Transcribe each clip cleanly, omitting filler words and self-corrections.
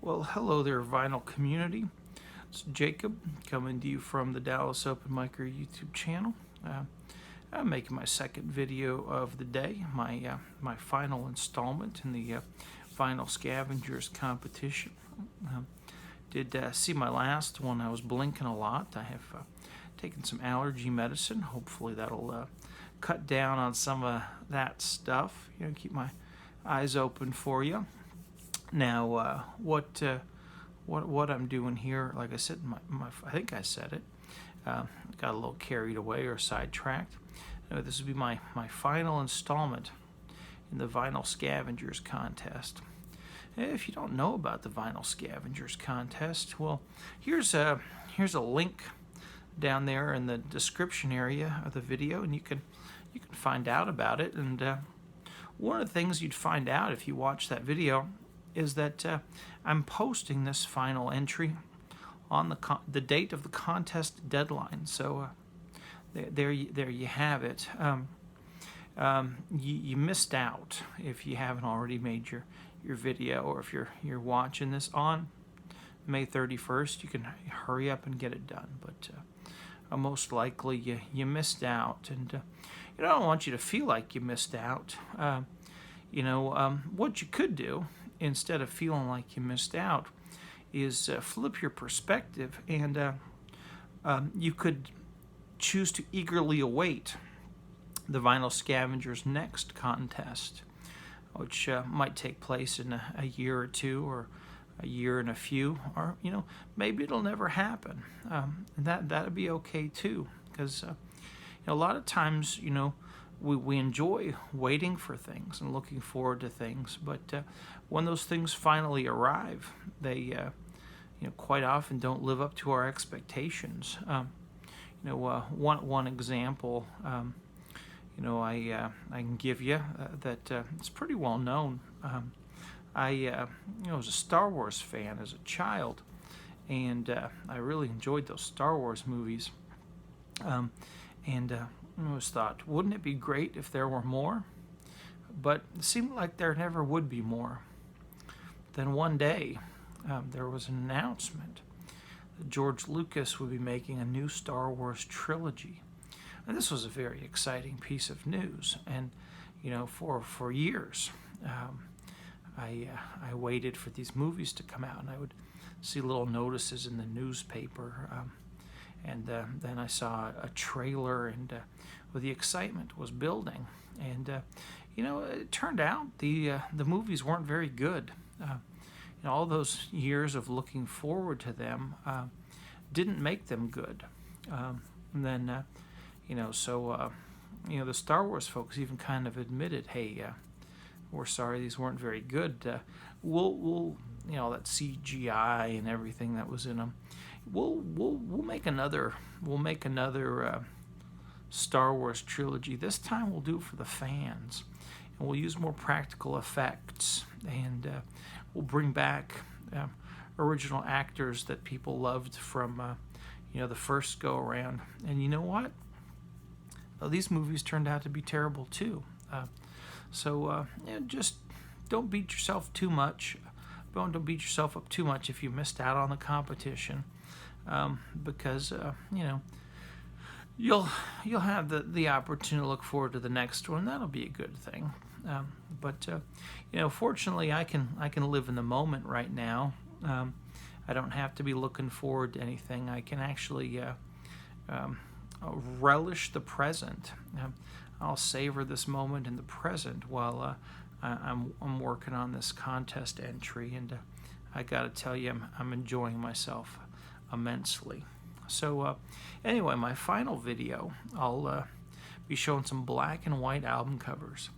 Well, hello there, vinyl community. It's Jacob coming to you from the Dallas Open Micer YouTube channel. I'm making my second video of the day, my final installment in the Vinyl Scavengers competition. Did see my last one. I was blinking a lot. I have taken some allergy medicine. Hopefully that'll cut down on some of that stuff. Keep my eyes open for you. Now, what I'm doing here, like I said, I think I said it, got a little carried away or sidetracked. Anyway, this will be my final installment in the Vinyl Scavengers contest. If you don't know about the Vinyl Scavengers contest, well, here's a link down there in the description area of the video, and you can find out about it. And one of the things you'd find out if you watch that video is that I'm posting this final entry on the date of the contest deadline. So there you have it. You missed out if you haven't already made your video, or if you're watching this on May 31st, you can hurry up and get it done. But most likely you missed out, and I don't want you to feel like you missed out. What you could do, instead of feeling like you missed out, is flip your perspective, and you could choose to eagerly await the Vinyl Scavengers' next contest, which might take place in a year or two, or a year and a few, or maybe it'll never happen. That'd be okay too, because a lot of times we enjoy waiting for things and looking forward to things, but when those things finally arrive, they quite often don't live up to our expectations. One example I can give you that it's pretty well known. I was a Star Wars fan as a child, and I really enjoyed those Star Wars movies. I always thought, wouldn't it be great if there were more? But it seemed like there never would be more. Then one day, there was an announcement that George Lucas would be making a new Star Wars trilogy. And this was a very exciting piece of news. And, for years, I waited for these movies to come out, and I would see little notices in the newspaper. And then I saw a trailer, and the excitement was building. And it turned out the movies weren't very good. All those years of looking forward to them didn't make them good. And then the Star Wars folks even kind of admitted, hey, we're sorry these weren't very good. We'll that CGI and everything that was in them, we'll make another Star Wars trilogy. This time we'll do it for the fans, and we'll use more practical effects, and we'll bring back original actors that people loved from the first go around. And you know what? Well, these movies turned out to be terrible too. So just don't beat yourself too much. Don't beat yourself up too much if you missed out on the competition, because you'll have the opportunity to look forward to the next one. That'll be a good thing. But fortunately, I can live in the moment right now. I don't have to be looking forward to anything. I can actually relish the present. I'll savor this moment in the present while I'm working on this contest entry, and I gotta tell you, I'm enjoying myself immensely. So anyway, my final video, I'll be showing some black and white album covers.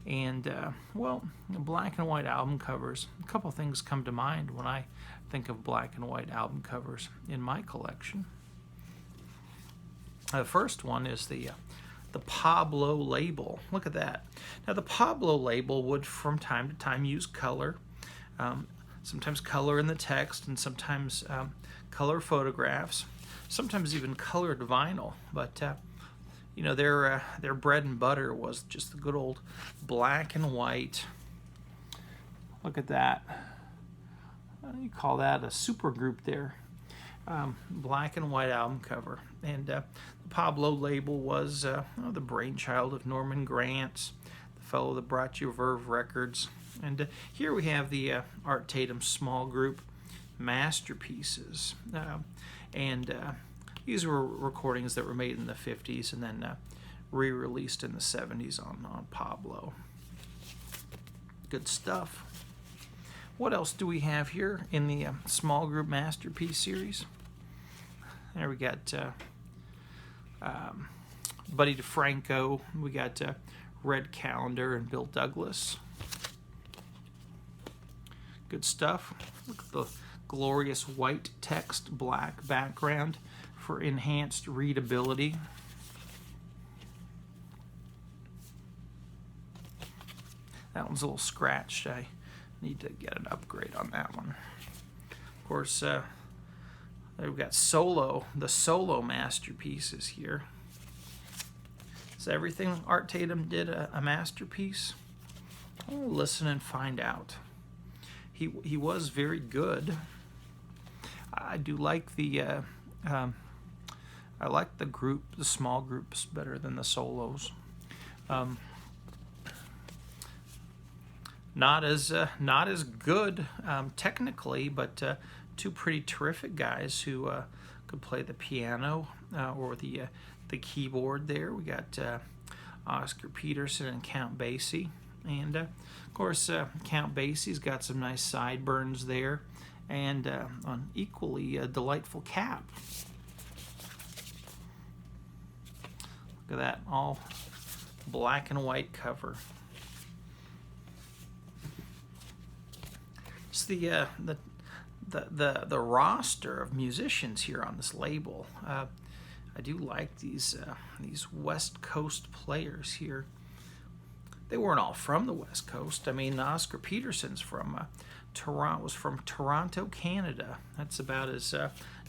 And black and white album covers, a couple things come to mind when I think of black and white album covers in my collection. The first one is the Pablo Label. Look at that. Now, the Pablo Label would from time to time use color, sometimes color in the text, and sometimes color photographs, sometimes even colored vinyl. But their bread and butter was just the good old black and white. Look at that. you call that a super group there. Black and white album cover. And the Pablo Label was the brainchild of Norman Granz, the fellow that brought you Verve Records. And here we have the Art Tatum small group masterpieces. And these were recordings that were made in the 50s and then re-released in the 70s on Pablo. Good stuff. What else do we have here in the small group masterpiece series? There we got Buddy DeFranco. We got Red Callender and Bill Douglas. Good stuff. Look at the glorious white text, black background for enhanced readability. That one's a little scratched. I need to get an upgrade on that one. Of course, we've got the solo masterpieces here. Is everything Art Tatum did a masterpiece? We'll listen and find out. He was very good. I do like the the small groups better than the solos. Not as good technically, but two pretty terrific guys who could play the piano or the keyboard. There we got Oscar Peterson and Count Basie, and of course Count Basie's got some nice sideburns there, and an equally delightful cap. Look at that, all black and white cover. It's the roster of musicians here on this label. I do like these West Coast players here. They weren't all from the West Coast. I mean, Oscar Peterson's from Toronto, Canada. That's about as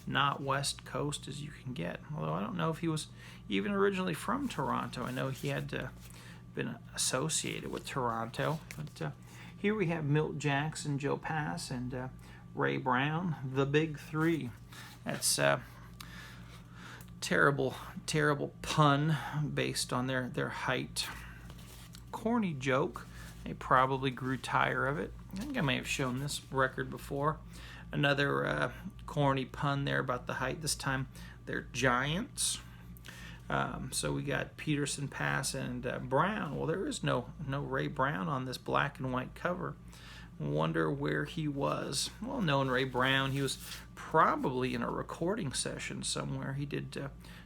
not West Coast as you can get. Although I don't know if he was even originally from Toronto. I know he had been associated with Toronto, but. Here we have Milt Jackson, Joe Pass, and Ray Brown, the Big Three. That's terrible pun based on their height. Corny joke. They probably grew tired of it. I think I may have shown this record before. Another corny pun there about the height. This time they're giants. So we got Peterson, Pass, and Brown. Well, there is no Ray Brown on this black and white cover. Wonder where he was. Well, knowing Ray Brown, he was probably in a recording session somewhere. He did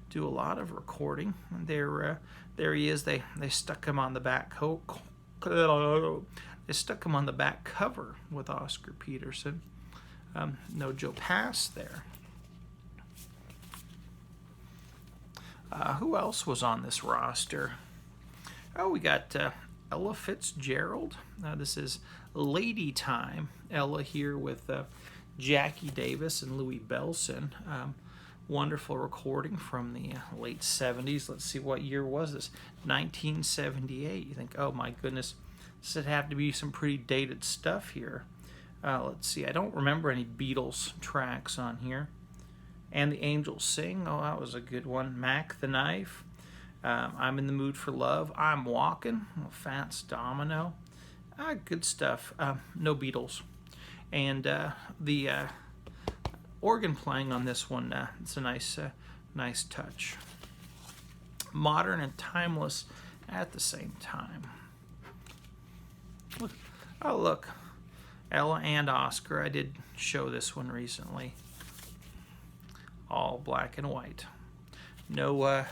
do a lot of recording. And there he is. They stuck him on the back They stuck him on the back cover with Oscar Peterson. No Joe Pass there. Who else was on this roster? Oh, we got Ella Fitzgerald. This is Lady Time. Ella here with Jackie Davis and Louis Belson. Wonderful recording from the late 70s. Let's see, what year was this? 1978. You think, oh my goodness, this would have to be some pretty dated stuff here. Let's see, I don't remember any Beatles tracks on here. And the Angels Sing. Oh, that was a good one. Mac the Knife. I'm in the Mood for Love. I'm Walking. Fats Domino. Good stuff. No Beatles. And the organ playing on this one, it's a nice touch. Modern and timeless at the same time. Look. Oh, look. Ella and Oscar. I did show this one recently. All black and white. No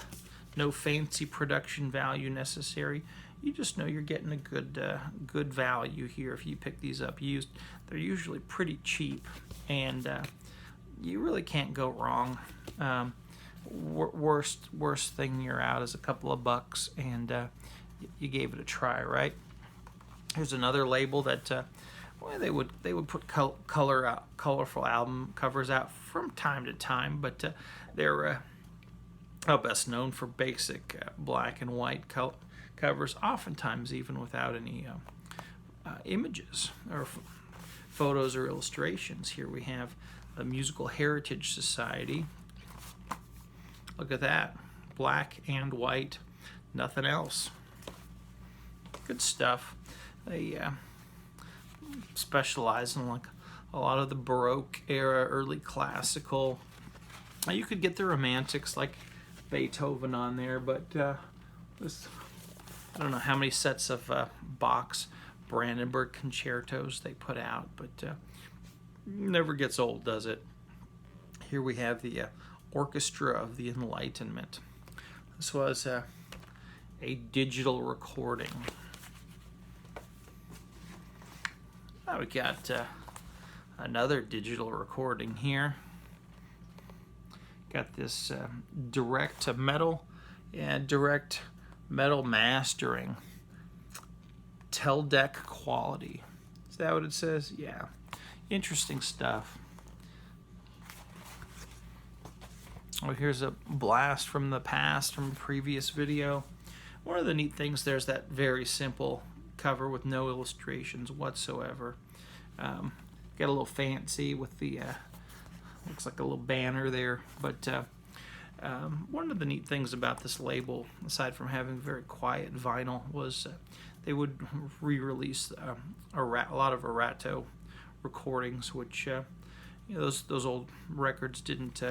fancy production value necessary. You just know you're getting a good value here if you pick these up used. They're usually pretty cheap, and you really can't go wrong. Worst thing you're out is a couple of bucks, and you gave it a try, right? Here's another label that they would put colorful album covers out from time to time, but they're best known for basic black and white covers, oftentimes even without any images or photos or illustrations. Here we have the Musical Heritage Society. Look at that, black and white, nothing else. Good stuff. They specialize in like a lot of the Baroque era, early classical. You could get the romantics like Beethoven on there, but this, I don't know how many sets of Bach's Brandenburg concertos they put out, but never gets old, does it? Here we have the Orchestra of the Enlightenment. This was a digital recording. Now we got another digital recording here. Got this direct metal mastering, Teldec quality. Is that what it says? Yeah, interesting stuff. Oh, here's a blast from the past from a previous video. One of the neat things, there's that very simple cover with no illustrations whatsoever. Got a little fancy with the looks like a little banner there, but one of the neat things about this label, aside from having very quiet vinyl, was they would re-release a lot of Arato recordings, which you know, those old records didn't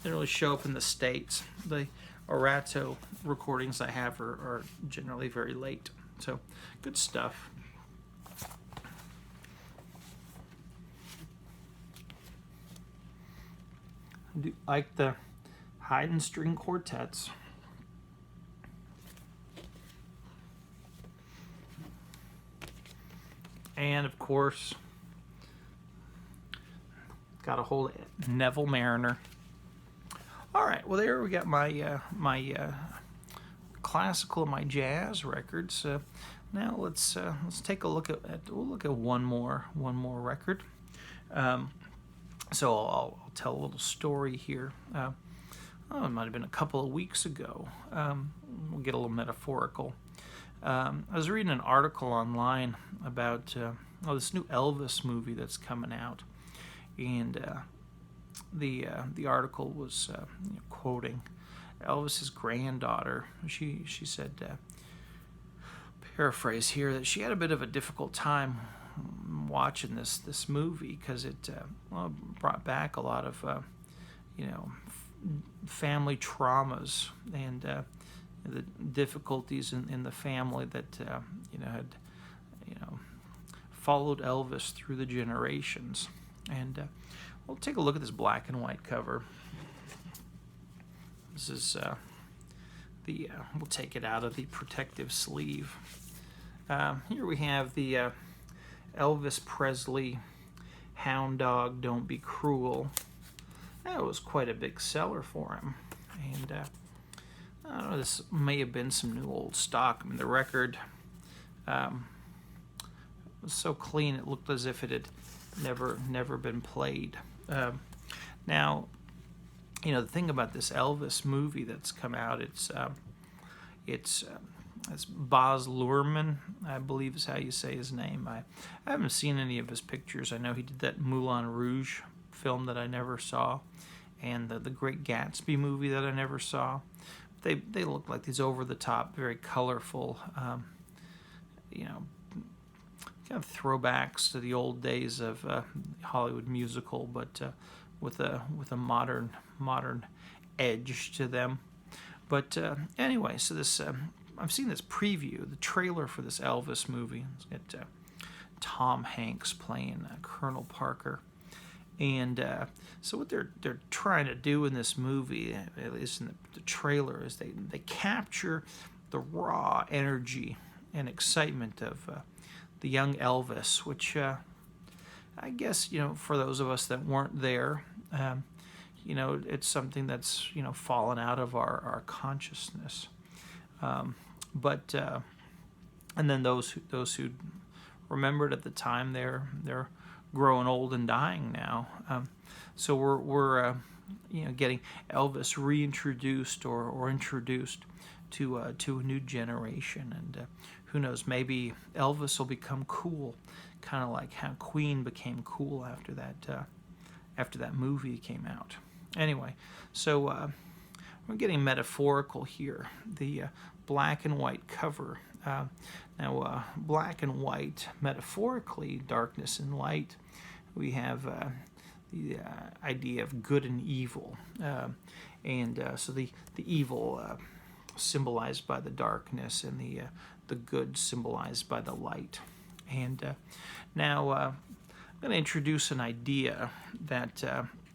really show up in the States. The Arato recordings I have are generally very late, so good stuff. I do like the Haydn string quartets. And of course, got a hold of Neville Mariner. All right, well there we got my classical and my jazz records. Now let's take a look at we'll look at one more record. So I'll tell a little story here. It might have been a couple of weeks ago. We'll get a little metaphorical. I was reading an article online about this new Elvis movie that's coming out, and the article was quoting Elvis's granddaughter. She said, paraphrase here, that she had a bit of a difficult time watching this movie because it brought back a lot of family traumas and the difficulties in the family that had followed Elvis through the generations. And we'll take a look at this black and white cover. This is we'll take it out of the protective sleeve. Here we have the Elvis Presley Hound Dog Don't Be Cruel. That was quite a big seller for him. And I don't know, this may have been some new old stock. I mean, the record was so clean it looked as if it had never been played. Now, the thing about this Elvis movie that's come out, it's Baz Luhrmann, I believe is how you say his name. I haven't seen any of his pictures. I know he did that Moulin Rouge film that I never saw, and the Great Gatsby movie that I never saw. They look like these over-the-top, very colorful, kind of throwbacks to the old days of Hollywood musical, but with a modern edge to them. But anyway, so this I've seen this preview, the trailer for this Elvis movie. It's got Tom Hanks playing Colonel Parker, and so what they're trying to do in this movie, at least in the trailer, is they capture the raw energy and excitement of the young Elvis, which I guess for those of us that weren't there, it's something that's fallen out of our consciousness. But and then those who remembered at the time, they're growing old and dying now. So we're getting Elvis reintroduced or introduced to a new generation, and who knows, maybe Elvis will become cool, kind of like how Queen became cool after that movie came out. Anyway, so we're getting metaphorical here. The black and white cover. Now, black and white, metaphorically, darkness and light. We have the idea of good and evil, so the evil symbolized by the darkness, and the good symbolized by the light. And now I'm going to introduce an idea that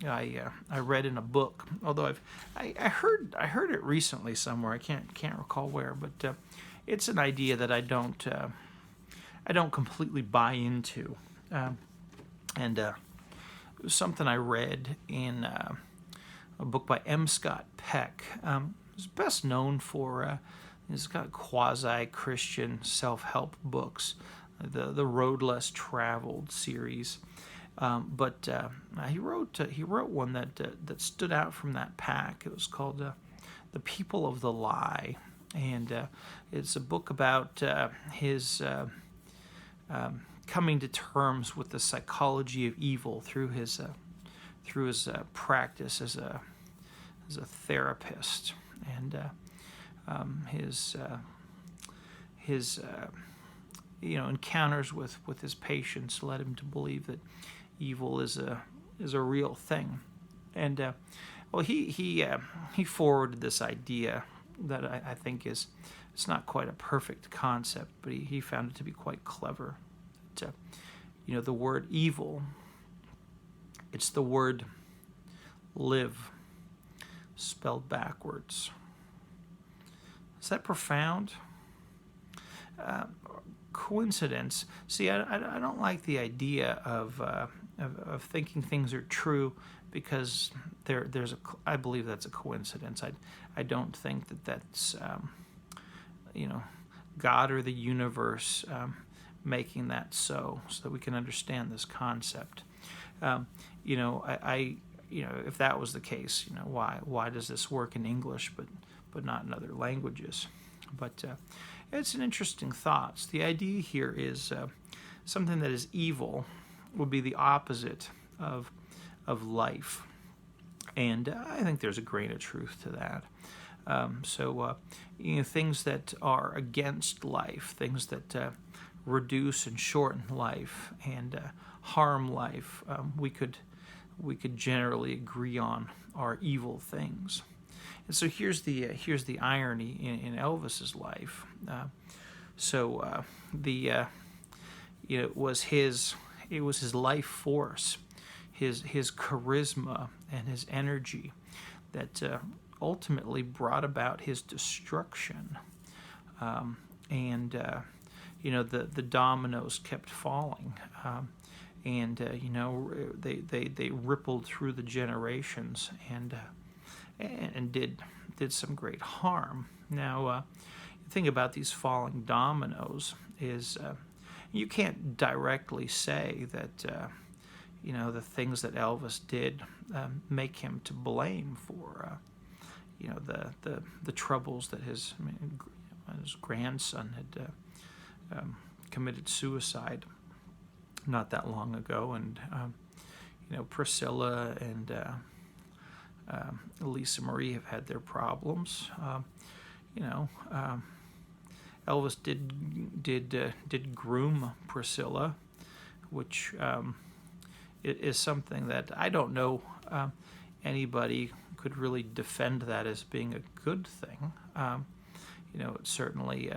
I read in a book. Although I heard it recently somewhere. I can't recall where, but it's an idea that I don't completely buy into. And it was something I read in a book by M. Scott Peck. He's best known for he's got quasi-Christian self-help books, the Road Less Traveled series. But he wrote one that stood out from that pack. It was called "The People of the Lie," and it's a book about his coming to terms with the psychology of evil through his practice as a therapist, and his encounters with his patients led him to believe that evil is a real thing. And he forwarded this idea that I think it's not quite a perfect concept, but he found it to be quite clever. That, the word evil, it's the word live spelled backwards. Is that profound? Coincidence. See, I don't like the idea of thinking things are true because I believe that's a coincidence. I don't think that's God or the universe making that so that we can understand this concept. If that was the case, why does this work in English but not in other languages? But it's an interesting thought. The idea here is something that is evil would be the opposite of life, and I think there's a grain of truth to that. Things that are against life, things that reduce and shorten life and harm life, we could generally agree on are evil things. And so here's the irony in Elvis's life. It was his life force, his charisma and his energy that ultimately brought about his destruction. The dominoes kept falling, they rippled through the generations and did some great harm. Now, the thing about these falling dominoes is you can't directly say that the things that Elvis did make him to blame for the troubles that his grandson had committed suicide not that long ago, and Priscilla and Lisa Marie have had their problems. Elvis did groom Priscilla, which is something that I don't know anybody could really defend that as being a good thing. It certainly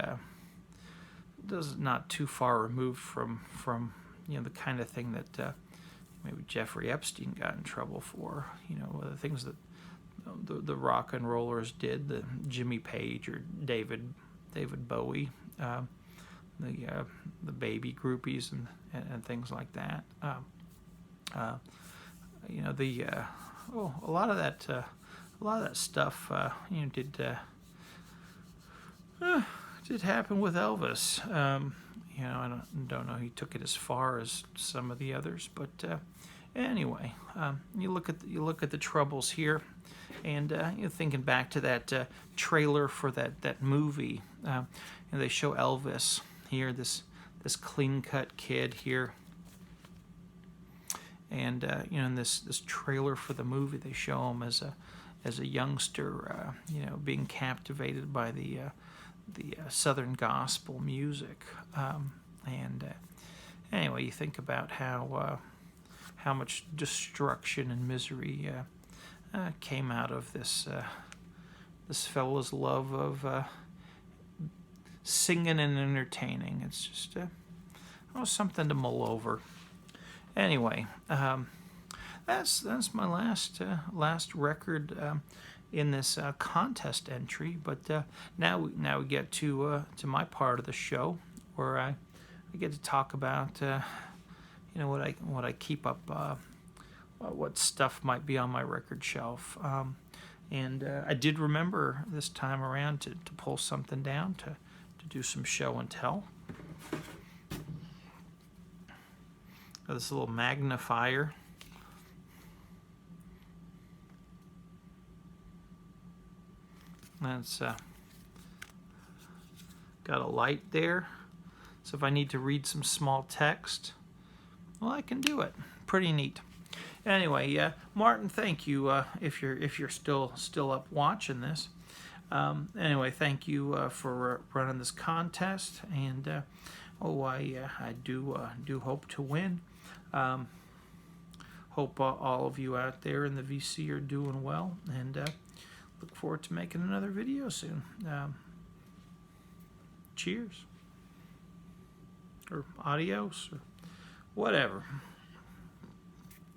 does not too far removed from the kind of thing that maybe Jeffrey Epstein got in trouble for. The things that the rock and rollers did, the Jimmy Page or David Bowie, the baby groupies and things like that. A lot of that stuff did happen with Elvis. I don't know he took it as far as some of the others, but anyway, you look at the troubles here, and thinking back to that trailer for that movie, they show Elvis here, this clean-cut kid here. And you know, in this trailer for the movie, they show him as a youngster, you know, being captivated by the Southern gospel music. Anyway, you think about how much destruction and misery came out of this fellow's love of singing and entertaining. It's just something to mull over. Anyway, that's my last record in this contest entry. But now we get to my part of the show, where I get to talk about you know, what I keep up, what stuff might be on my record shelf. And I did remember this time around to pull something down to do some show and tell. This little magnifier. That's got a light there, so if I need to read some small text, well, I can do it. Pretty neat. Anyway, Martin, thank you if you're still up watching this. Anyway, thank you for running this contest, and I do hope to win. Hope all of you out there in the VC are doing well, and look forward to making another video soon. Cheers, or adios, or whatever.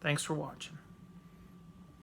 Thanks for watching.